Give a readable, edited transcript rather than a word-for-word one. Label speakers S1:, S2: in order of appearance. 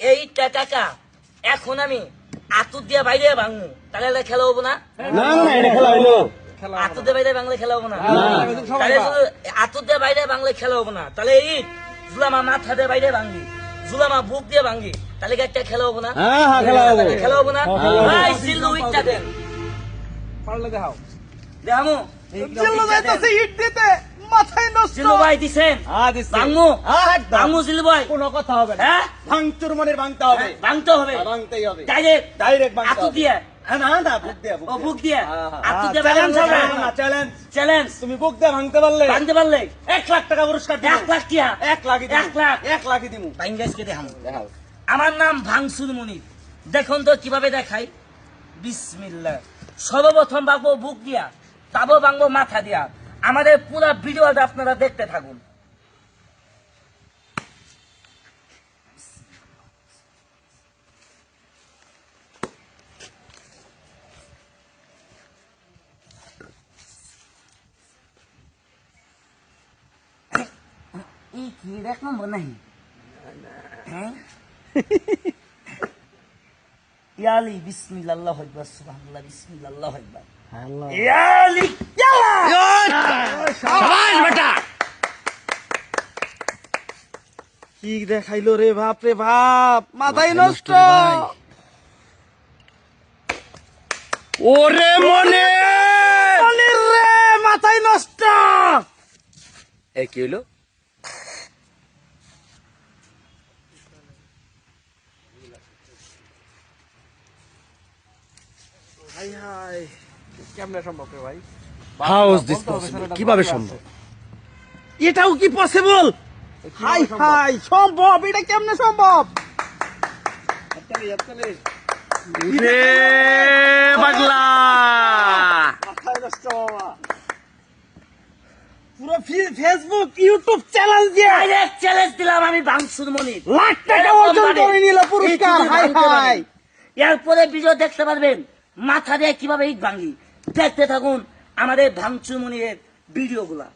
S1: এই টাকা এখন আমি আতুর দিয়ে বাইরে ভাঙবো, তাহলে খেলা হবো না? আতুর দিয়ে বাইরে বাংলা খেলা হবো না? আতুর দিয়ে বাইরে বাংলা খেলা হবো না, তাহলে এই জুলামা মাথা দিয়ে বাইরে ভাঙবি, জুলামা বুক দিয়ে ভাঙবি, তাহলে একটা খেলা হবো না? খেলা হবো না? ভাই সিল্লু ইটটা দেন,
S2: পারলে দেখাও।
S1: দেখামো
S2: চিল্লো যাইতাছে ইট দিতে, মাথায় নষ্ট।
S1: সিল্লু ভাই দিছেন ভাঙবো, ভাঙবো সিল্লু ভাই,
S2: কোনো কথা হবে না।
S1: হ্যাঁ
S2: ভাঙচুর মনের ভাঙতে হবে,
S1: ভাঙতে হবে,
S2: ভাঙতেই হবে।
S1: ডাইরেক্ট
S2: ভাঙতে
S1: আতুর
S2: হবে।
S1: দিয়ে,
S2: না বুক দিয়ে,
S1: ও বুক দিয়ে, আতুর দিয়ে
S2: চ্যালেঞ্জ
S1: ভাঙতে
S2: হবে
S1: হবে।
S2: না, চ্যালেঞ্জ।
S1: চ্যালেঞ্জ,
S2: তুমি বুক দিয়ে ভাঙতে পারলে
S1: ভাঙতে পারলে
S2: 1 লাখ টাকা পুরস্কার দিবো।
S1: 1 লাখ টিয়া,
S2: 1 লাখই দিবো।
S1: 1 লাখ
S2: 1 লাখই দিবো।
S1: বাইঙ্গাসকে দেখামো।
S2: দেখাও।
S1: আমার নাম ভাঙসুর মনির, দেখুন তো কিভাবে দেখাই। বিসমিল্লাহ, সর্বপ্রথম ভাঙবো বুক দিয়া, তারপর ভাঙবো মাথা দিয়া। আমাদের পুরো ভিডিওটা আপনারা দেখতে থাকুন। এই কি এক নম্বর নাই? হ্যাঁ ইয়ালি বিসমিল্লাহ আল্লাহু আকবার সুবহানাল্লাহ বিসমিল্লাহ আল্লাহু আকবার ইয়ালি
S2: কি দেখাইলো রে বাপ রে বাপ, মাথায় নষ্ট।
S3: ওরে মনে
S2: মনির রে, মাথায় নষ্ট।
S3: এ কি হইলো?
S2: হাই হাই, কেমনে সম্ভব রে ভাই?
S3: How is this possible? কিভাবে সম্ভব?
S2: এটাও কি পসিবল? হাই হাই, সম্ভব? এটা কেমনে সম্ভব?
S3: রে পাগলা,
S2: পুরো ফেসবুক ইউটিউব চ্যানেল দিয়ে
S1: ডাইরেক্ট চ্যালেঞ্জ দিলাম আমি ভাঙসুর মনির,
S2: লাখ টাকা অর্জন করে নিল পুরস্কার। হাই হাই,
S1: এরপরে ভিডিও দেখতে পারবেন মাথা দিয়ে কিভাবে ইট ভাঙি। দেখতে থাকুন আমাদের ভাঙচুর মনিরের ভিডিওগুলা।